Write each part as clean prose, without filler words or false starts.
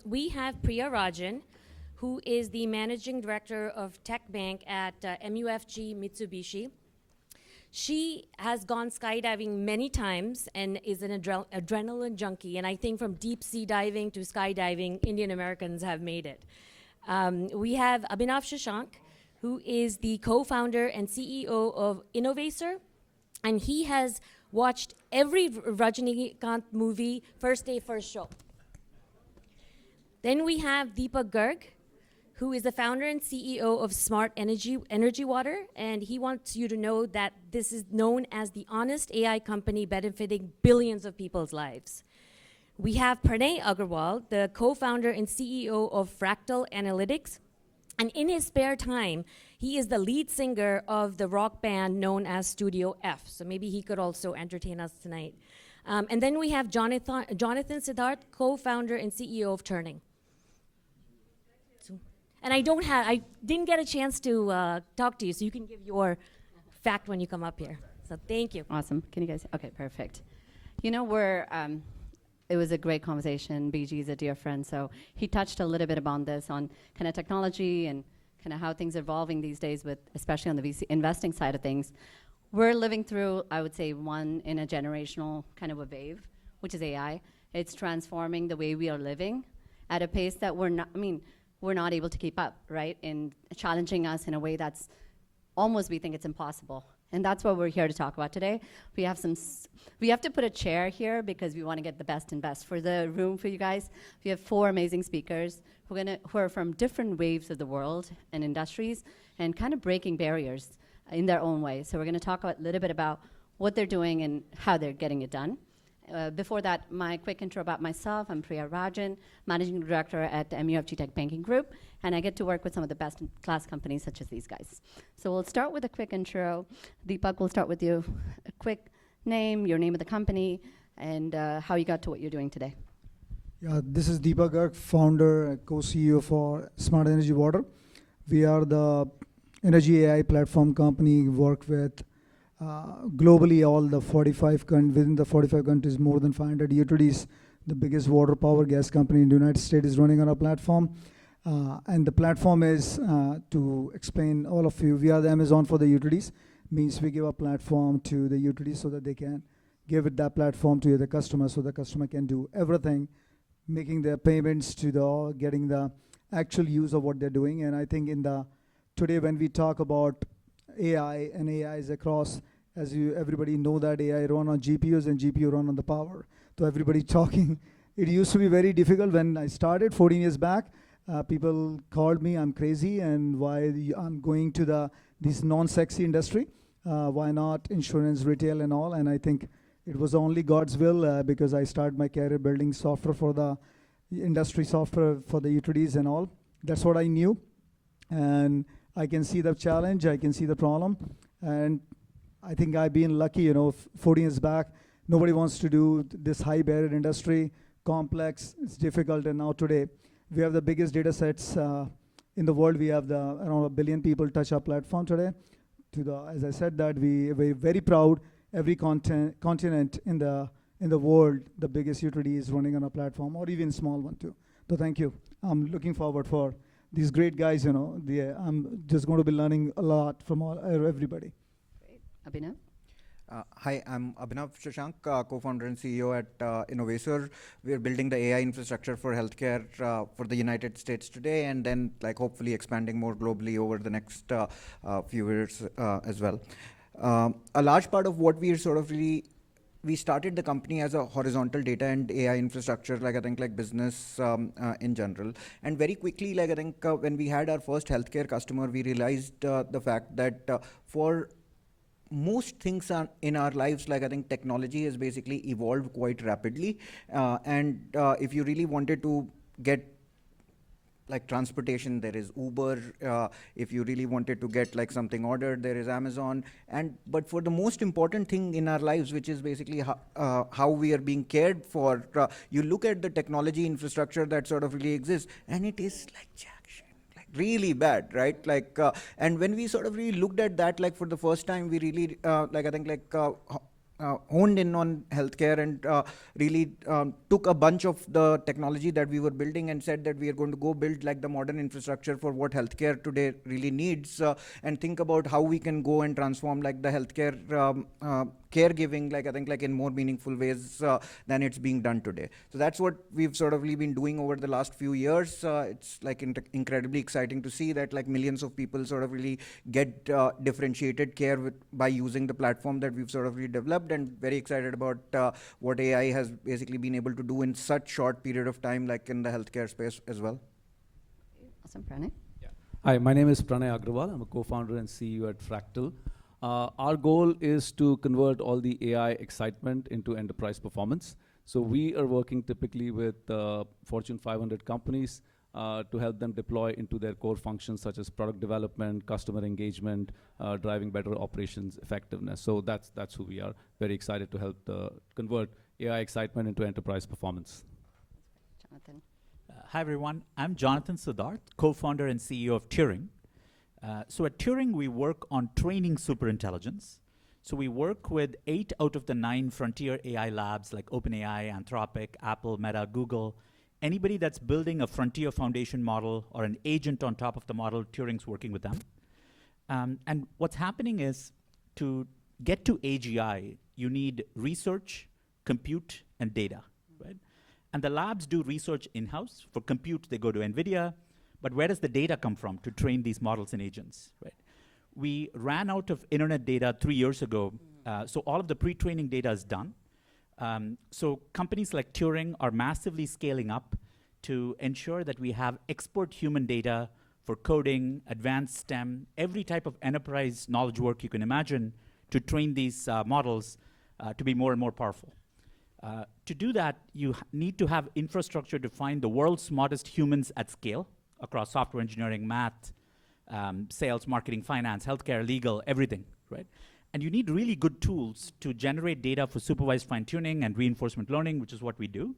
We have Priya Rajan, who is the Managing Director of Tech Bank at MUFG Mitsubishi. She has gone skydiving many times and is an adrenaline junkie. And I think from deep sea diving to skydiving, Indian Americans have made it. We have Abhinav Shashank, who is the co-founder and CEO of Innovator. And he has watched every Rajinikanth movie, first day, first show. Then we have Deepak Garg, who is the founder and CEO of Smart Energy Water, and he wants you to know that this is known as the honest AI company benefiting billions of people's lives. We have Pranay Agrawal, the co-founder and CEO of Fractal Analytics, and in his spare time, he is the lead singer of the rock band known as Studio F, so maybe he could also entertain us tonight. And then we have Jonathan Siddharth, co-founder and CEO of Turning. And I didn't get a chance to talk to you, so you can give your fact when you come up here. So thank you. Awesome. Can you guys? Okay, perfect. You know, it was a great conversation. BG is a dear friend, so he touched a little bit about this on kind of technology and kind of how things are evolving these days, with especially on the VC investing side of things. We're living through, I would say, one in a generational kind of a wave, which is AI. It's transforming the way we are living at a pace that we're not able to keep up, right? And challenging us in a way that's almost, we think it's impossible. And that's what we're here to talk about today. We have to put a chair here because we want to get the best and best for the room for you guys. We have 4 amazing speakers who are from different waves of the world and industries and kind of breaking barriers in their own way. So we're going to talk a little bit about what they're doing and how they're getting it done. Before that, my quick intro about myself. I'm Priya Rajan, Managing Director at MUFG Tech Banking Group, and I get to work with some of the best-in-class companies such as these guys. So we'll start with a quick intro. Deepak, we'll start with you. A quick name, your name of the company, and how you got to what you're doing today. Yeah, this is Deepak Garg, founder, co-CEO for Smart Energy Water. We are the energy AI platform company. We work with globally, all the 45 within the 45 countries, more than 500 utilities. The biggest water, power, gas company in the United States is running on our platform. And the platform is, to explain all of you, we are the Amazon for the utilities. Means we give a platform to the utilities so that they can give it that platform to the customer, so the customer can do everything, making their payments to getting the actual use of what they're doing. And I think today when we talk about AI, and AI is across, as everybody know that AI run on GPUs and GPU run on the power. So everybody talking. It used to be very difficult when I started 14 years back. People called me, I'm crazy, and why I'm going to this non-sexy industry. Why not insurance, retail, and all? And I think it was only God's will because I started my career building software for the industry, software for the utilities and all. That's what I knew. And I can see the challenge, I can see the problem, and I think I've been lucky, 14 years back, nobody wants to do this high barrier industry, complex, it's difficult, and now today, we have the biggest data sets in the world. We have around 1 billion people touch our platform today. As I said that, we're very proud, every continent in the world, the biggest utility is running on our platform, or even small one too. So thank you. I'm looking forward for these great guys, I'm just going to be learning a lot from everybody. Great. Abhinav? Hi, I'm Abhinav Shashank, co-founder and CEO at Innovator. We're building the AI infrastructure for healthcare for the United States today, and then hopefully expanding more globally over the next few years as well. A large part of what we're we started the company as a horizontal data and AI infrastructure, business in general. And very quickly, when we had our first healthcare customer, we realized the fact that for most things in our lives, technology has basically evolved quite rapidly. And if you really wanted to get transportation, there is Uber. If you really wanted to get something ordered, there is Amazon. But for the most important thing in our lives, which is basically how we are being cared for, you look at the technology infrastructure that sort of really exists, and it is jack shit, really bad, right? And when we sort of really looked at that, for the first time, we really, honed in on healthcare and really took a bunch of the technology that we were building and said that we are going to go build like the modern infrastructure for what healthcare today really needs, and think about how we can go and transform like the healthcare caregiving, like I think like in more meaningful ways than it's being done today. So that's what we've sort of really been doing over the last few years. It's like incredibly exciting to see that like millions of people sort of really get differentiated care by using the platform that we've sort of really developed, and very excited about what AI has basically been able to do in such short period of time, like in the healthcare space as well. Awesome, Pranay. Hi, my name is Pranay Agrawal. I'm a co-founder and CEO at Fractal. Our goal is to convert all the AI excitement into enterprise performance. So we are working typically with Fortune 500 companies to help them deploy into their core functions such as product development, customer engagement, driving better operations effectiveness. So that's who we are. Very excited to help convert AI excitement into enterprise performance. Jonathan. Hi everyone, I'm Jonathan Siddharth, co-founder and CEO of Turing. So at Turing, we work on training superintelligence. So we work with 8 out of the 9 frontier AI labs like OpenAI, Anthropic, Apple, Meta, Google. Anybody that's building a frontier foundation model or an agent on top of the model, Turing's working with them. And what's happening is to get to AGI, you need research, compute, and data, right? And the labs do research in-house. For compute, they go to NVIDIA. But where does the data come from to train these models and agents, right? We ran out of internet data 3 years ago, so all of the pre-training data is done. So companies like Turing are massively scaling up to ensure that we have expert human data for coding, advanced STEM, every type of enterprise knowledge work you can imagine to train these models to be more and more powerful. To do that, you need to have infrastructure to find the world's smartest humans at scale across software engineering, math, sales, marketing, finance, healthcare, legal, everything, right? And you need really good tools to generate data for supervised fine-tuning and reinforcement learning, which is what we do.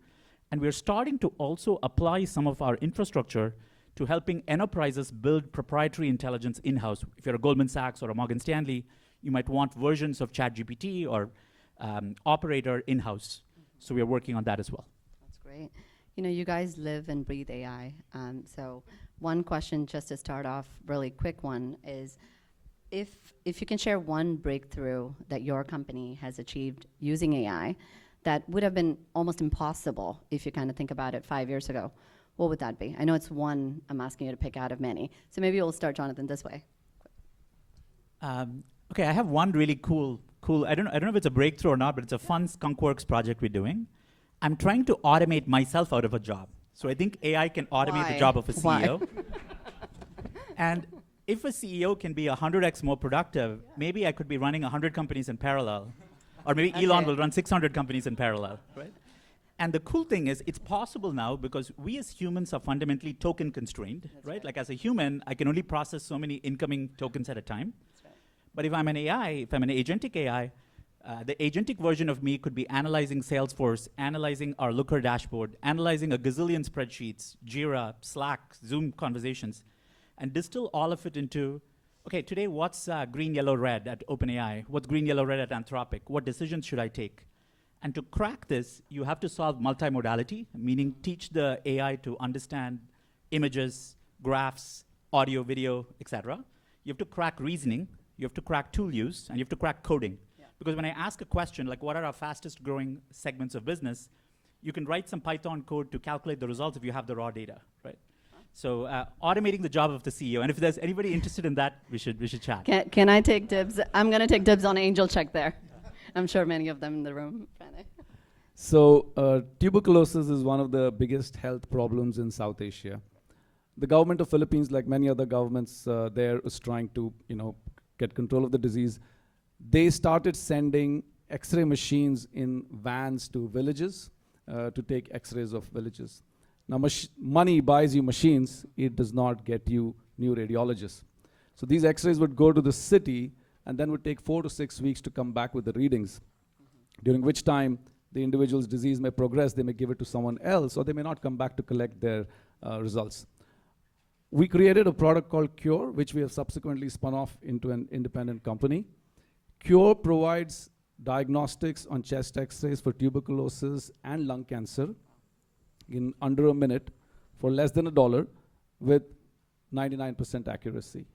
And we're starting to also apply some of our infrastructure to helping enterprises build proprietary intelligence in-house. If you're a Goldman Sachs or a Morgan Stanley, you might want versions of ChatGPT or Operator in-house. So we are working on that as well. That's great. You know, you guys live and breathe AI. So one question just to start off, really quick one, is if you can share one breakthrough that your company has achieved using AI that would have been almost impossible if you kind of think about it 5 years ago, what would that be? I know it's one I'm asking you to pick out of many. So maybe we'll start, Jonathan, this way. Okay, I have one really cool, I don't know if it's a breakthrough or not, but it's a fun skunkworks project we're doing. I'm trying to automate myself out of a job. So I think AI can automate the job of a CEO. And if a CEO can be 100x more productive, maybe I could be running 100 companies in parallel. Or maybe Elon will run 600 companies in parallel, right? And the cool thing is, it's possible now because we as humans are fundamentally token constrained, right? Like as a human, I can only process so many incoming tokens at a time. But if I'm an AI, if I'm an agentic AI, the agentic version of me could be analyzing Salesforce, analyzing our Looker dashboard, analyzing a gazillion spreadsheets, Jira, Slack, Zoom conversations, and distill all of it into, okay, today what's green, yellow, red at OpenAI? What's green, yellow, red at Anthropic? What decisions should I take? And to crack this, you have to solve multimodality, meaning teach the AI to understand images, graphs, audio, video, etc. You have to crack reasoning, you have to crack tool use, and you have to crack coding. Because when I ask a question, like what are our fastest growing segments of business, you can write some Python code to calculate the results if you have the raw data, right? So automating the job of the CEO. And if there's anybody interested in that, we should chat. Can I take dibs? I'm going to take dibs on Angel Check there. I'm sure many of them in the room. So tuberculosis is one of the biggest health problems in South Asia. The government of Philippines, like many other governments there, is trying to get control of the disease. They started sending X-ray machines in vans to villages to take X-rays of villages. Now, money buys you machines. It does not get you new radiologists. So these X-rays would go to the city and then would take 4 to 6 weeks to come back with the readings, during which time the individual's disease may progress. They may give it to someone else, or they may not come back to collect their results. We created a product called Cure, which we have subsequently spun off into an independent company. Cure provides diagnostics on chest x-rays for tuberculosis and lung cancer in under a minute for less than $1 with 99% accuracy.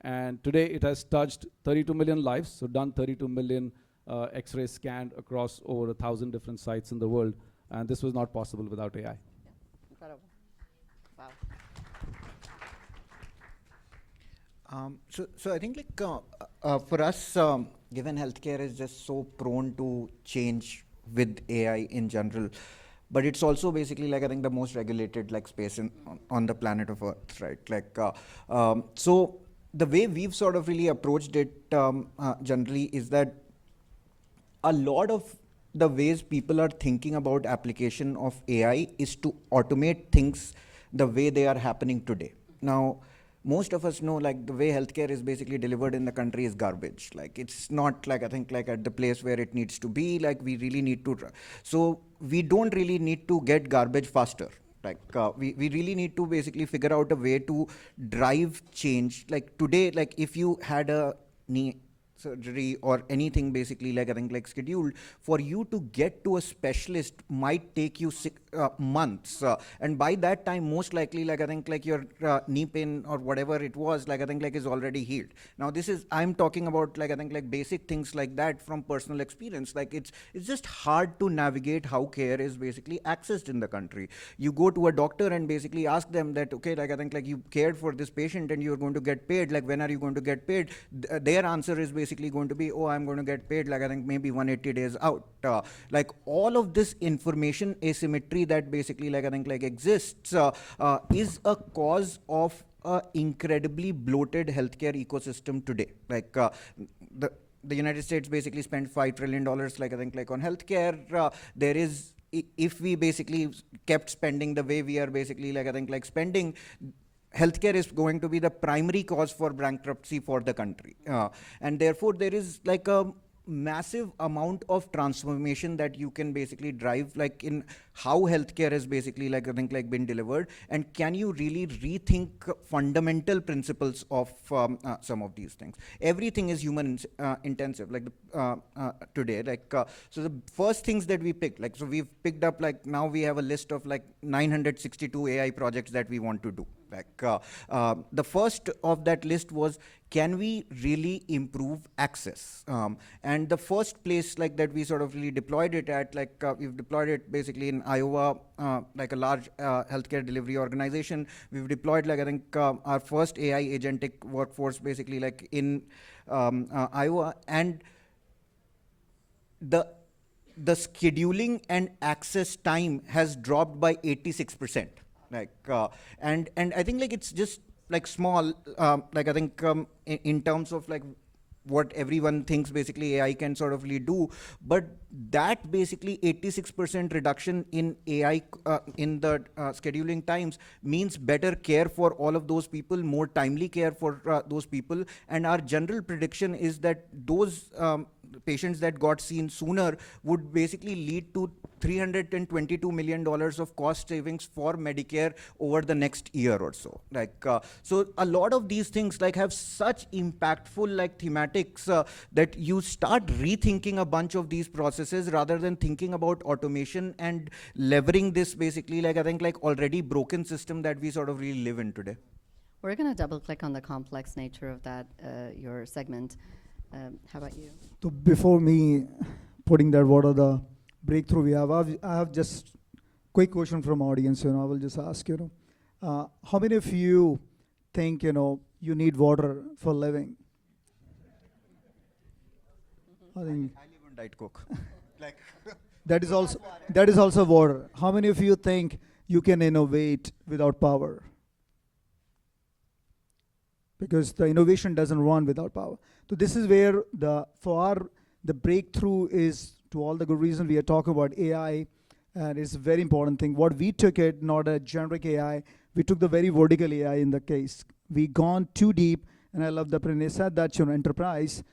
And today it has touched 32 million lives, so done 32 million x-rays scanned across over 1,000 different sites in the world. And this was not possible without AI. Incredible. Wow. So I think like for us, given healthcare is just so prone to change with AI in general, but it's also basically like I think the most regulated like space on the planet of Earth, right? Like so the way we've sort of really approached it generally is that a lot of the ways people are thinking about application of AI is to automate things the way they are happening today. Now, most of us know like the way healthcare is basically delivered in the country is garbage. Like it's not like I think like at the place where it needs to be. Like we really need to, so we don't really need to get garbage faster. Like we really need to basically figure out a way to drive change. Like today, like if you had a knee surgery or anything basically like I think like scheduled, for you to get to a specialist might take you months, and by that time most likely like I think like your knee pain or whatever it was like I think like is already healed. Now this is, I'm talking about like I think like basic things like that from personal experience. Like it's just hard to navigate how care is basically accessed in the country. You go to a doctor and basically ask them that okay like I think like you cared for this patient and you're going to get paid, like when are you going to get paid? Their answer is basically going to be, oh, I'm going to get paid like I think maybe 180 days out. Like all of this information asymmetry that basically like I think like exists is a cause of a incredibly bloated healthcare ecosystem today. Like the United States basically spent $5 trillion like I think like on healthcare. There is, if we basically kept spending the way we are basically like I think like spending, healthcare is going to be the primary cause for bankruptcy for the country. And therefore there is like a massive amount of transformation that you can basically drive like in how healthcare is basically like I think like been delivered, and can you really rethink fundamental principles of some of these things. Everything is human intensive like today, like so the first things that we picked, like so we've picked up like now we have a list of like 962 AI projects that we want to do. Like the first of that list was, can we really improve access? And the first place like that we sort of really deployed it at, like we've deployed it basically in Iowa, like a large healthcare delivery organization. We've deployed like I think our first AI agentic workforce basically like in Iowa, and the scheduling and access time has dropped by 86%. Like and I think like it's just like small like I think in terms of like what everyone thinks basically AI can sort of really do, but that basically 86% reduction in AI in the scheduling times means better care for all of those people, more timely care for those people, and our general prediction is that those patients that got seen sooner would basically lead to $322 million of cost savings for Medicare over the next year or so. Like, so a lot of these things like have such impactful like thematics that you start rethinking a bunch of these processes rather than thinking about automation and leveraging this basically like I think like already broken system that we sort of really live in today. We're going to double click on the complex nature of that, your segment. How about you? So before me putting that, what are the breakthrough we have? I have just quick question from audience. I will just ask, how many of you think, you need water for living? I think I live on Diet Coke. Like that is also water. How many of you think you can innovate without power? Because the innovation doesn't run without power. So this is where the breakthrough is, to all the good reasons we are talking about AI, and it's a very important thing. What we took it, not a generic AI, we took the very vertical AI in the case. We gone too deep, and I love that Pranay said that, enterprise,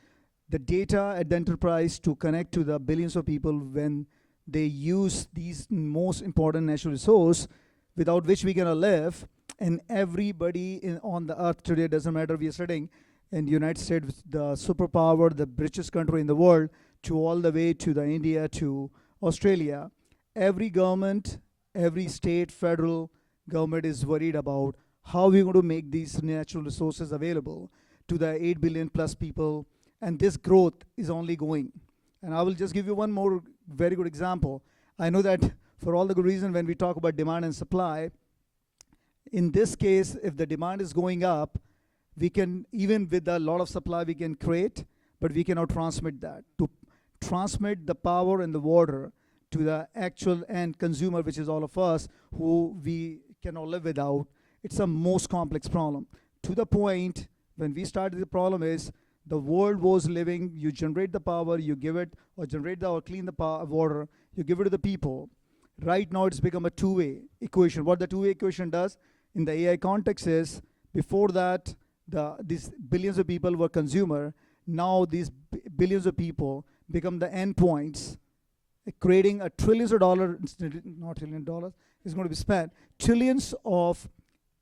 the data at the enterprise to connect to the billions of people when they use these most important natural resource without which we're gonna live. And everybody on the earth today, doesn't matter, we are sitting in the United States, the superpower, the richest country in the world, to all the way to the India to Australia, every government, every state, federal government is worried about how we're going to make these natural resources available to the 8 billion plus people, and this growth is only going. And I will just give you one more very good example. I know that for all the good reason when we talk about demand and supply, in this case, if the demand is going up, we can, even with a lot of supply we can create, but we cannot transmit that. To transmit the power and the water to the actual end consumer, which is all of us, who we cannot live without, it's a most complex problem. To the point, when we started, the problem is the world was living, you generate the power, you give it, or generate the, or clean the water, you give it to the people. Right now it's become a two-way equation. What the two-way equation does in the AI context is, before that, these billions of people were consumer. Now these billions of people become the endpoints, creating a trillions of dollars, not $1 trillion, is going to be spent, trillions of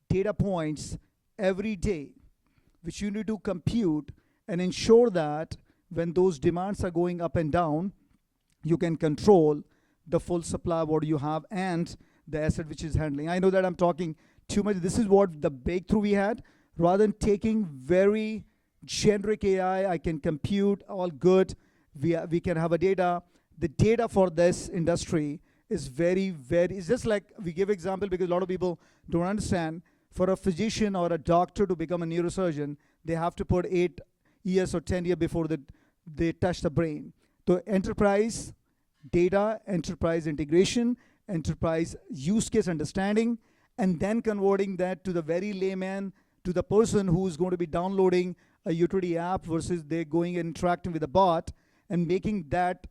data points every day, which you need to compute and ensure that when those demands are going up and down, you can control the full supply of what you have and the asset which is handling. I know that I'm talking too much. This is what the breakthrough we had. Rather than taking very generic AI, I can compute, all good, we can have a data. The data for this industry is very, it's just like, we give example because a lot of people don't understand. For a physician or a doctor to become a neurosurgeon, they have to put 8 years or 10 years before they touch the brain. So enterprise data, enterprise integration, enterprise use case understanding, and then converting that to the very layman, to the person who's going to be downloading a utility app versus they're going and interacting with a bot, and making that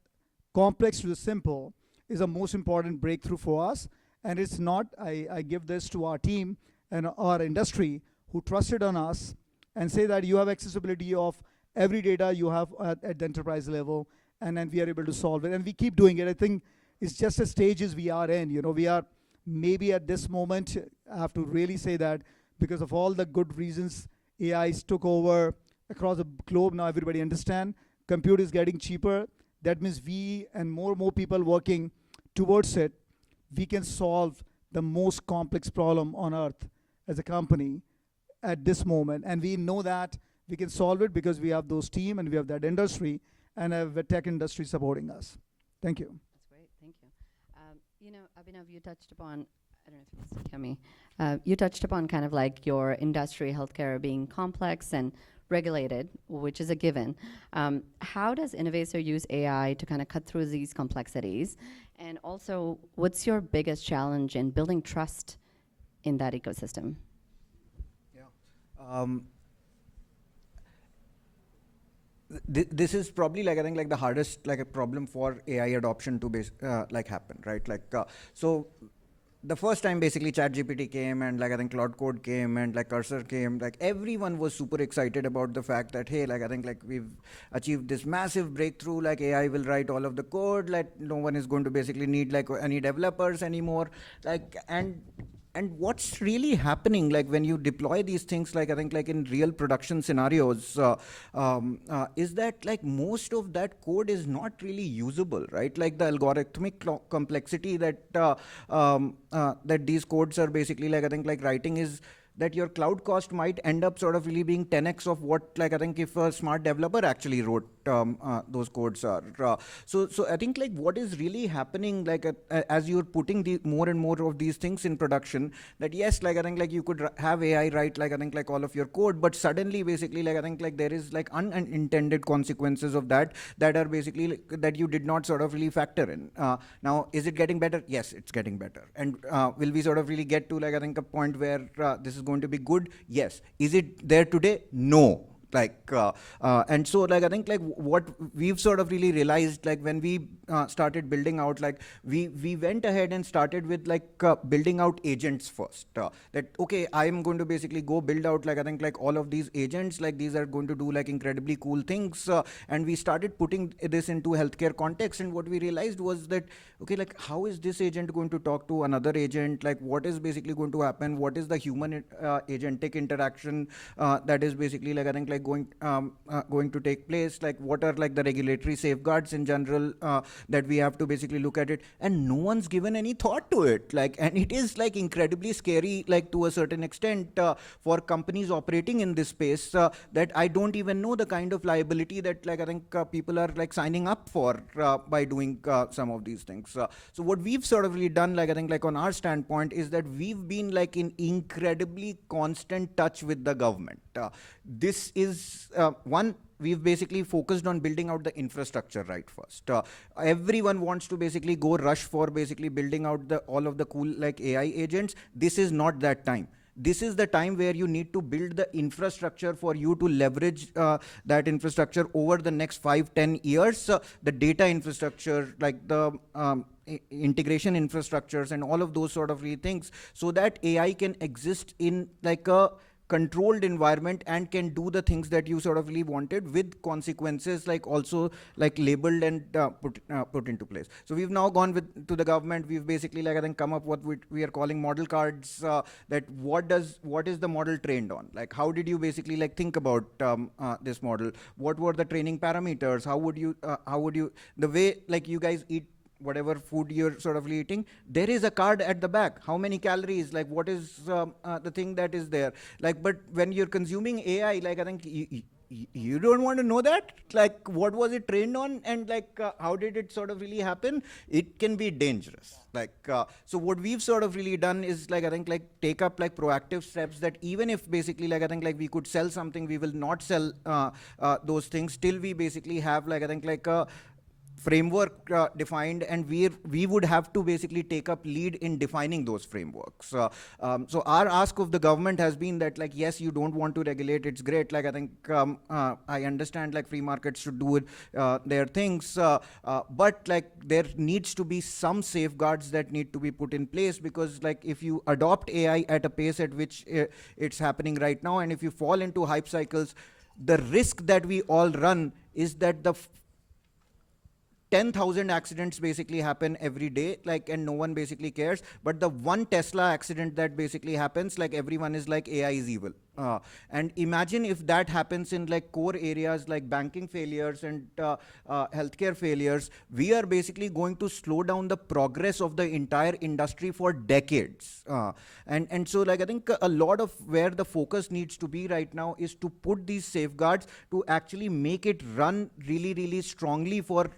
complex to the simple is a most important breakthrough for us. And it's not, I give this to our team and our industry who trusted on us and say that you have accessibility of every data you have at the enterprise level, and then we are able to solve it. And we keep doing it. I think it's just the stages we are in. You know, we are maybe at this moment, I have to really say that because of all the good reasons AIs took over across the globe, now everybody understand, compute is getting cheaper. That means we and more people working towards it, we can solve the most complex problem on earth as a company at this moment. And we know that we can solve it because we have those team and we have that industry and have a tech industry supporting us. Thank you. That's great, thank you. You know, Abhinav, you touched upon, I don't know if you can still hear me. You touched upon kind of like your industry, healthcare being complex and regulated, which is a given. How does Innovator use AI to kind of cut through these complexities? And also, what's your biggest challenge in building trust in that ecosystem? Yeah. This is probably like, I think, like the hardest like a problem for AI adoption to like happen, right? Like so the first time basically ChatGPT came and like I think Cloud Code came and like Cursor came, like everyone was super excited about the fact that, hey, like I think like we've achieved this massive breakthrough, like AI will write all of the code, like no one is going to basically need like any developers anymore, like and what's really happening, like when you deploy these things, like I think like in real production scenarios, is that like most of that code is not really usable, right? Like the algorithmic complexity that that these codes are basically like I think like writing is that your cloud cost might end up sort of really being 10x of what like I think if a smart developer actually wrote those codes are. So I think like what is really happening like as you're putting the more and more of these things in production, that yes, like I think like you could have AI write like I think like all of your code, but suddenly basically like I think like there is like unintended consequences of that are basically like, that you did not sort of really factor in. Now, is it getting better? Yes, it's getting better. And will we sort of really get to like I think a point where this is going to be good? Yes. Is it there today? No. Like and so like I think like what we've sort of really realized, like when we started building out, like we went ahead and started with like building out agents first, that okay, I'm going to basically go build out like I think like all of these agents, like these are going to do like incredibly cool things, and we started putting this into healthcare context. And what we realized was that okay, like how is this agent going to talk to another agent, like what is basically going to happen, what is the human agentic interaction that is basically like I think like going to take place? Like, what are like the regulatory safeguards in general that we have to basically look at it? And no one's given any thought to it. Like, and it is like incredibly scary, like to a certain extent, for companies operating in this space, that I don't even know the kind of liability that like I think people are like signing up for by doing some of these things. So what we've sort of really done, like I think like on our standpoint, is that we've been like in incredibly constant touch with the government. This is one, we've basically focused on building out the infrastructure right first. Everyone wants to basically go rush for basically building out all of the cool like AI agents. This is not that time. This is the time where you need to build the infrastructure for you to leverage that infrastructure over the next 5-10 years. The data infrastructure, like the integration infrastructures and all of those sort of things, so that AI can exist in like a controlled environment and can do the things that you sort of really wanted, with consequences like also like labeled and put into place. So we've now gone to the government. We've basically like I think come up what we are calling model cards. That what is the model trained on? Like, how did you basically like think about this model? What were the training parameters? How would you the way like you guys eat whatever food you're sort of eating, there is a card at the back. How many calories, like what is the thing that is there? Like, but when you're consuming AI, like I think you don't want to know that, like what was it trained on, and like how did it sort of really happen? It can be dangerous. Like, so what we've sort of really done is like, I think like take up like proactive steps that even if basically like I think like we could sell something, we will not sell those things till we basically have like I think like a framework defined, and we would have to basically take up lead in defining those frameworks. So our ask of the government has been that like, yes, you don't want to regulate, it's great. Like I think I understand like free markets should do it, their things, but like there needs to be some safeguards that need to be put in place, because like if you adopt AI at a pace at which it's happening right now, and if you fall into hype cycles, the risk that we all run is that the 10,000 accidents basically happen every day, like, and no one basically cares. But the one Tesla accident that basically happens, like everyone is like, AI is evil. And imagine if that happens in like core areas like banking failures and healthcare failures, we are basically going to slow down the progress of the entire industry for decades. And so like I think a lot of where the focus needs to be right now is to put these safeguards to actually make it run really, really strongly for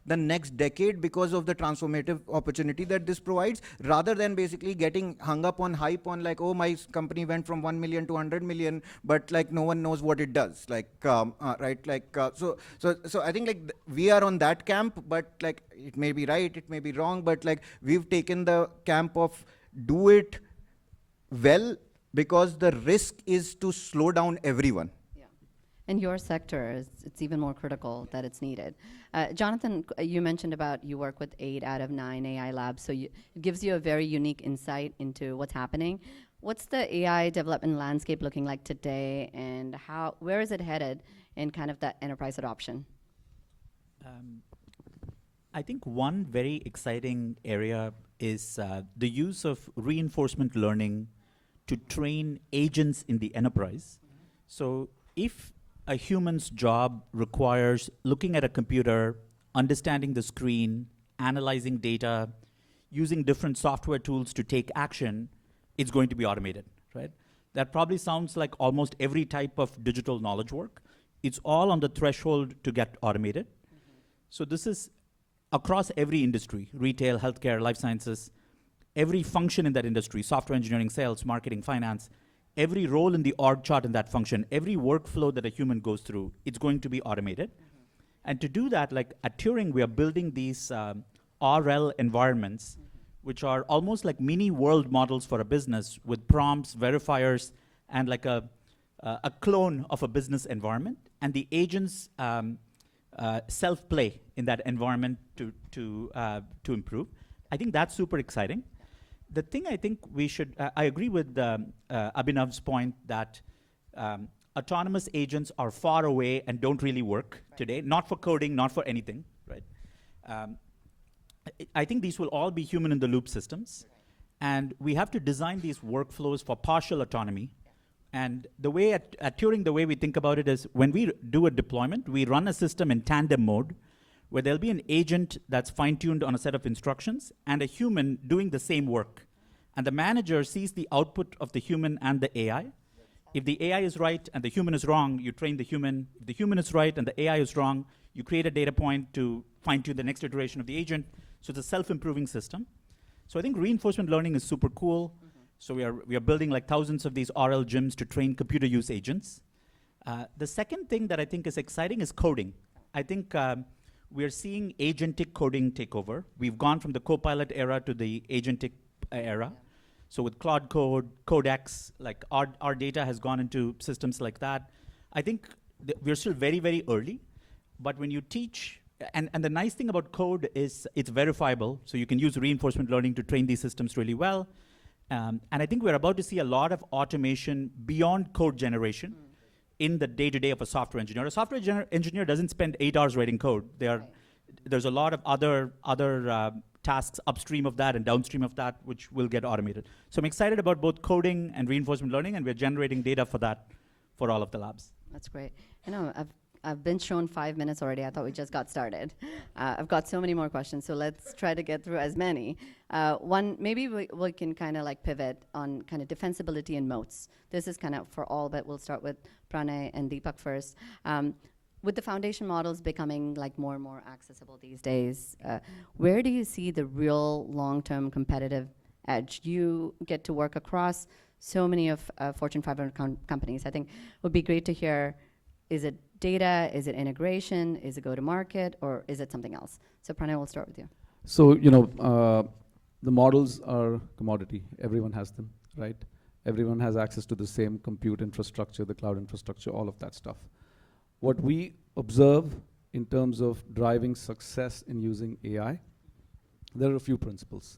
the next decade, because of the transformative opportunity that this provides, rather than basically getting hung up on hype on like, oh, my company went from 1 million to 100 million, but like no one knows what it does. Like, right? Like, so I think like we are on that camp, but like it may be right, it may be wrong, but like we've taken the camp of do it well, because the risk is to slow down everyone. In your sector, it's even more critical that it's needed. Jonathan, you mentioned about you work with 8 out of 9 AI labs, so it gives you a very unique insight into what's happening. What's the AI development landscape looking like today, and where is it headed in kind of that enterprise adoption? I think one very exciting area is the use of reinforcement learning to train agents in the enterprise. So if a human's job requires looking at a computer, understanding the screen, analyzing data, using different software tools to take action, it's going to be automated, right? That probably sounds like almost every type of digital knowledge work. It's all on the threshold to get automated. So this is across every industry: retail, healthcare, life sciences, every function in that industry, software engineering, sales, marketing, finance, every role in the org chart in that function, every workflow that a human goes through, it's going to be automated. And to do that, like at Turing, we are building these RL environments, which are almost like mini world models for a business, with prompts, verifiers, and like a clone of a business environment. And the agents self-play in that environment to improve. I think that's super exciting. The thing I think we should, I agree with Abhinav's point that autonomous agents are far away and don't really work today, not for coding, not for anything, right? I think these will all be human-in-the-loop systems, and we have to design these workflows for partial autonomy, And the way at Turing, the way we think about it is when we do a deployment, we run a system in tandem mode where there'll be an agent that's fine-tuned on a set of instructions and a human doing the same work. And the manager sees the output of the human and the AI. If the AI is right and the human is wrong, you train the human. If the human is right and the AI is wrong, you create a data point to fine-tune the next iteration of the agent. So it's a self-improving system. So I think reinforcement learning is super cool. So we are building like thousands of these RL gyms to train computer use agents. The second thing that I think is exciting is coding. I think we're seeing agentic coding take over. We've gone from the Copilot era to the agentic era. So with Claude Code, Codex, like our data has gone into systems like that. I think we're still very, very early. But when you teach, and the nice thing about code is it's verifiable. So you can use reinforcement learning to train these systems really well. And I think we're about to see a lot of automation beyond code generation in the day-to-day of a software engineer. A software engineer doesn't spend 8 hours writing code. There's a lot of other tasks upstream of that and downstream of that, which will get automated. So I'm excited about both coding and reinforcement learning, and we're generating data for that for all of the labs. That's great. You know, I've been shown 5 minutes already. I thought we just got started. I've got so many more questions, so let's try to get through as many. One, maybe we can kind of like pivot on kind of defensibility and moats. This is kind of for all, but we'll start with Pranay and Deepak first. With the foundation models becoming like more and more accessible these days, where do you see the real long-term competitive edge? You get to work across so many of Fortune 500 companies. I think it would be great to hear, is it data, is it integration, is it go-to-market, or is it something else? So Pranay, we'll start with you. So, the models are commodity. Everyone has them, right? Everyone has access to the same compute infrastructure, the cloud infrastructure, all of that stuff. What we observe in terms of driving success in using AI, there are a few principles.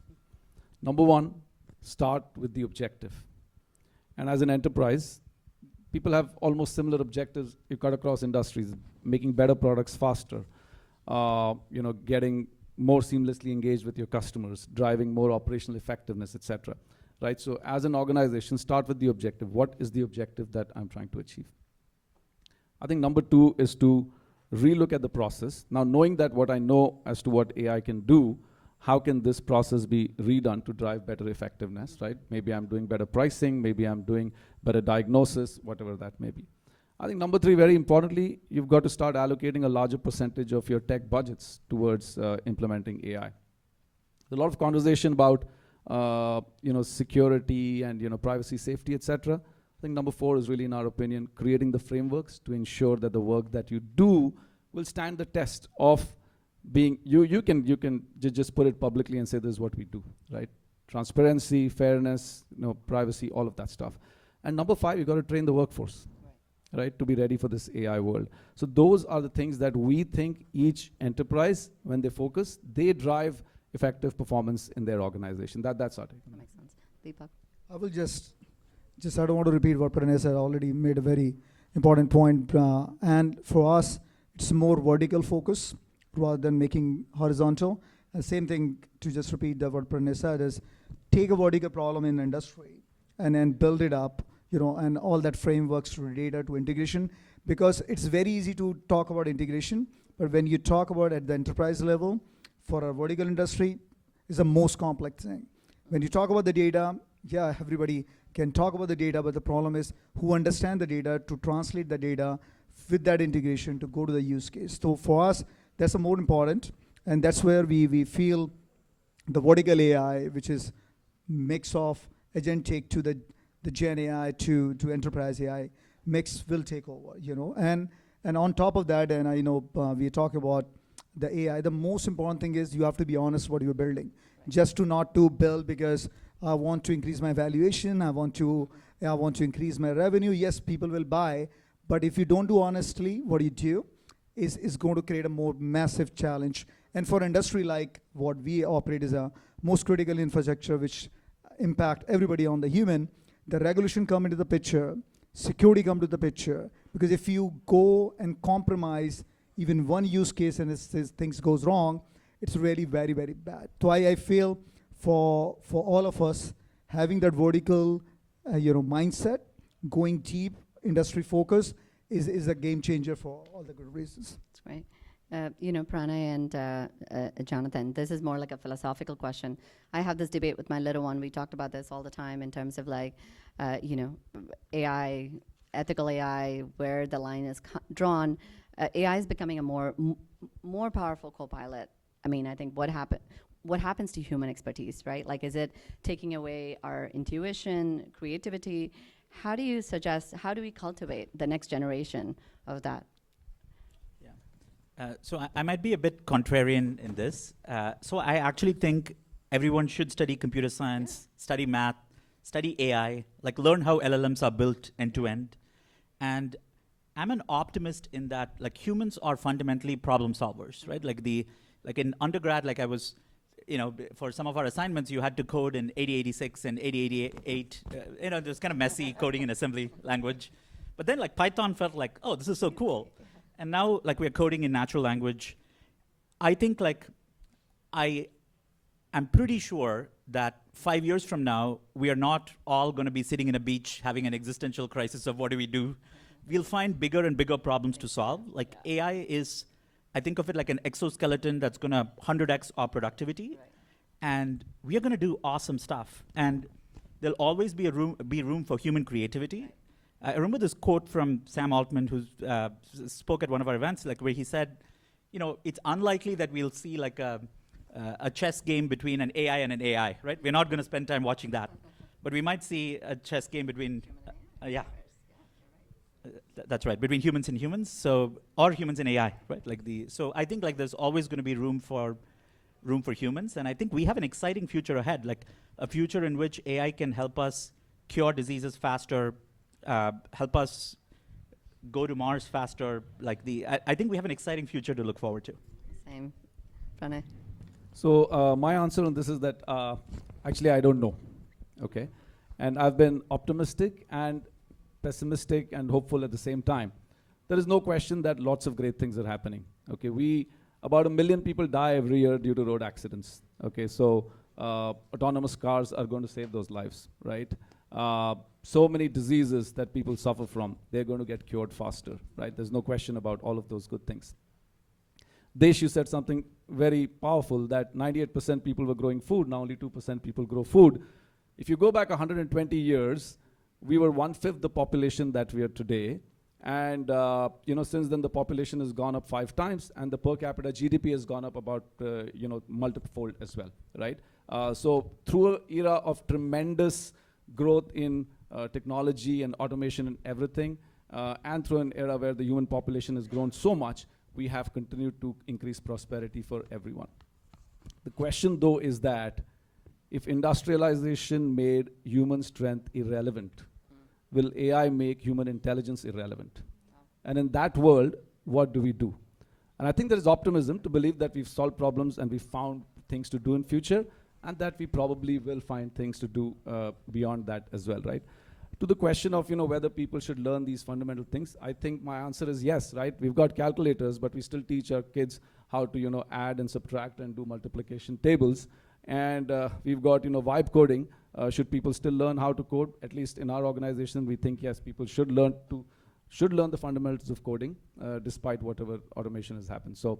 Number one, start with the objective. And as an enterprise, people have almost similar objectives you cut across industries, making better products faster, getting more seamlessly engaged with your customers, driving more operational effectiveness, etc. Right? So as an organization, start with the objective. What is the objective that I'm trying to achieve? I think number two is to relook at the process. Now, knowing that what I know as to what AI can do, how can this process be redone to drive better effectiveness, right? Maybe I'm doing better pricing, maybe I'm doing better diagnosis, whatever that may be. I think number three, very importantly, you've got to start allocating a larger percentage of your tech budgets towards implementing AI. There's a lot of conversation about security and privacy, safety, etc. I think number four is really, in our opinion, creating the frameworks to ensure that the work that you do will stand the test of being, you can just put it publicly and say this is what we do, right? Transparency, fairness, privacy, all of that stuff. And number five, you got to train the workforce, right, to be ready for this AI world. So those are the things that we think each enterprise, when they focus, they drive effective performance in their organization. That's our take. That makes sense. Deepak? I will just I don't want to repeat what Pranay said. Already made a very important point. And for us, it's more vertical focus rather than making horizontal. And same thing, to just repeat what Pranay said, is take a vertical problem in industry and then build it up, and all that frameworks to data to integration. Because it's very easy to talk about integration, but when you talk about at the enterprise level, for a vertical industry, is the most complex thing. When you talk about the data, yeah, everybody can talk about the data, but the problem is who understand the data to translate the data with that integration to go to the use case. So for us, that's the more important, and that's where we feel the vertical AI, which is mix of agentic to the Gen AI to enterprise AI, mix will take over, And on top of that, and I know we talk about the AI, the most important thing is you have to be honest what you're building. Just to not to build because I want to increase my valuation, I want to increase my revenue. Yes, people will buy, but if you don't do honestly what you do, is going to create a more massive challenge. And for industry like what we operate is a most critical infrastructure which impact everybody on the human, the regulation come into the picture, security come to the picture, because if you go and compromise even one use case and things goes wrong, it's really very, very bad. So I feel for all of us, having that vertical mindset going deep, industry focus is a game changer for all the good reasons. That's great. You know, Pranay and Jonathan, this is more like a philosophical question. I have this debate with my little one. We talked about this all the time in terms of like, you know, AI, ethical AI, where the line is drawn. AI is becoming a more powerful co-pilot. I mean, I think what happens to human expertise, right? Like, is it taking away our intuition, creativity? How do you suggest, how do we cultivate the next generation of that? So I might be a bit contrarian in this. So I actually think everyone should study computer science, study math, study AI, like learn how LLMs are built end to end. And I'm an optimist in that, like, humans are fundamentally problem solvers, right? Like in undergrad, like I was, you know, for some of our assignments, you had to code in 8086 and 8088. You know, there's kind of messy coding in assembly language. But then like Python felt like, oh, this is so cool. And now, like, we're coding in natural language. I think, like, I'm pretty sure that 5 years from now, we are not all going to be sitting in a beach having an existential crisis of what do we do. We'll find bigger and bigger problems to solve. Like, AI is, I think of it like an exoskeleton that's going to 100x our productivity. Right. And we are going to do awesome stuff. And there'll always be room for human creativity. Right. I remember this quote from Sam Altman, who spoke at one of our events, like where he said, you know, it's unlikely that we'll see like a chess game between an AI and an AI, right? We're not going to spend time watching that. But we might see a chess game between, that's right, between humans and humans, so, or humans and AI, right? Like so I think like there's always going to be room for humans, and I think we have an exciting future ahead, like a future in which AI can help us cure diseases faster, help us go to Mars faster. Like I think we have an exciting future to look forward to. Same. Pranay? So my answer on this is that actually I don't know, okay? And I've been optimistic and pessimistic and hopeful at the same time. There is no question that lots of great things are happening, okay? About 1 million people die every year due to road accidents, okay? So autonomous cars are going to save those lives, right? So many diseases that people suffer from, they're going to get cured faster, right? There's no question about all of those good things. Desh, you said something very powerful, that 98% people were growing food, now only 2% people grow food. If you go back 120 years, we were 1/5 the population that we are today. And you know, since then the population has gone up 5 times, and the per capita GDP has gone up about you know, multiple-fold as well, right? So through an era of tremendous growth in technology and automation and everything, and through an era where the human population has grown so much, we have continued to increase prosperity for everyone. The question though is that if industrialization made human strength irrelevant, will AI make human intelligence irrelevant? And in that world, what do we do? And I think there is optimism to believe that we've solved problems and we've found things to do in future, and that we probably will find things to do beyond that as well, right? To the question of, you know, whether people should learn these fundamental things, I think my answer is yes, right? We've got calculators, but we still teach our kids how to, you know, add and subtract and do multiplication tables. And we've got, you know, vibe coding. Should people still learn how to code? At least in our organization, we think yes, people should learn the fundamentals of coding, despite whatever automation has happened. So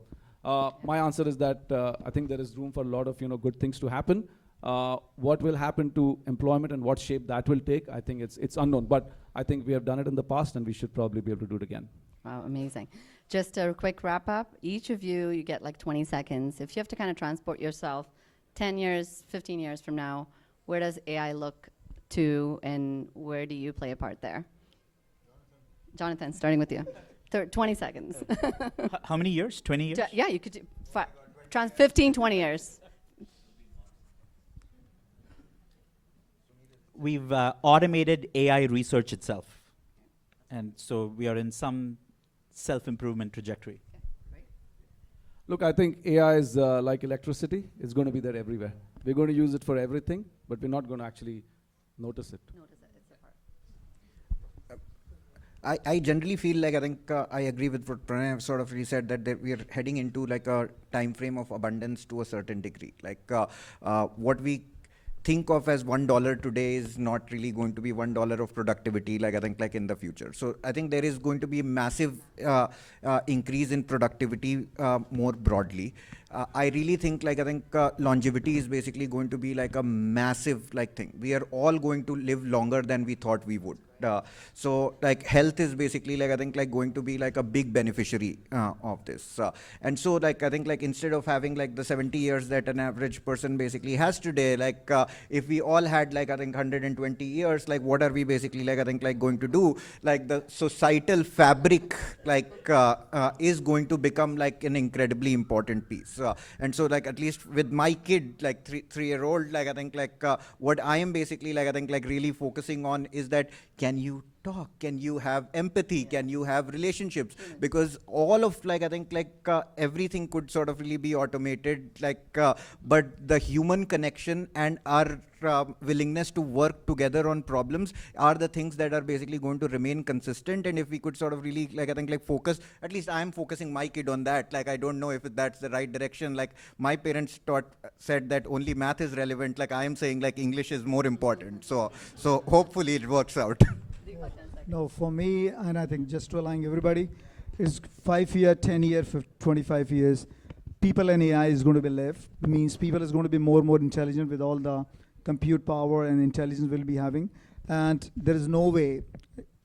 my answer is that I think there is room for a lot of, you know, good things to happen. What will happen to employment and what shape that will take, I think it's unknown. But I think we have done it in the past, and we should probably be able to do it again. Wow, amazing. Just a quick wrap up. Each of you get like 20 seconds. If you have to kind of transport yourself 10 years, 15 years from now, where does AI look to, and where do you play a part there? Jonathan, starting with you. 20 seconds. How many years? 20 years? Yeah, you could do 15, 20 years. We've automated AI research itself. And so we are in some self-improvement trajectory. Look, I think AI is like electricity. It's going to be there everywhere. We're going to use it for everything, but we're not going to actually notice it. I generally feel like, I think I agree with what Pranay sort of said, that we are heading into like a time frame of abundance to a certain degree. Like what we think of as $1 today is not really going to be $1 of productivity, like I think, like in the future. So I think there is going to be massive increase in productivity more broadly. I really think, like I think longevity is basically going to be like a massive like thing. We are all going to live longer than we thought we would. So like health is basically like I think like going to be like a big beneficiary of this, and so like I think like instead of having like the 70 years that an average person basically has today, like if we all had like I think 120 years, like what are we basically like I think like going to do? Like the societal fabric like is going to become like an incredibly important piece, and so like at least with my kid, like three-year-old, like I think like what I am basically like I think like really focusing on is that can you talk, can you have empathy, can you have relationships, because all of like I think like everything could sort of really be automated, like but the human connection and our willingness to work together on problems are the things that are basically going to remain consistent. And if we could sort of really like I think like focus, at least I'm focusing my kid on that. Like I don't know if that's the right direction. Like my parents said that only math is relevant. Like I am saying like English is more important. So hopefully it works out. No, for me, and I think just to align everybody, is 5 year, 10 year, 25 years, people and AI is going to be left. Means people is going to be more and more intelligent with all the compute power and intelligence we'll be having. And there is no way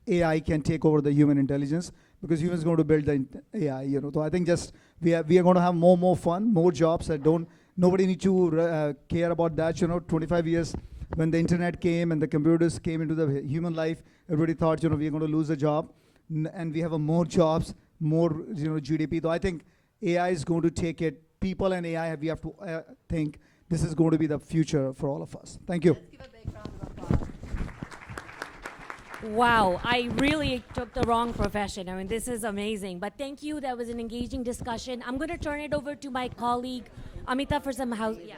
AI can take over the human intelligence, because humans going to build the AI, you know. So I think just we are going to have more fun, more jobs that nobody need to care about that, you know. 25 years when the internet came and the computers came into the human life, everybody thought, you know, we are going to lose a job, and we have more jobs, more, you know, GDP. So I think AI is going to take it. People and AI, we have to think this is going to be the future for all of us. Thank you. Let's give a big round of applause. Wow, I really took the wrong profession. I mean, this is amazing. But thank you. That was an engaging discussion. I'm going to turn it over to my colleague, Amita, for some house. Yeah.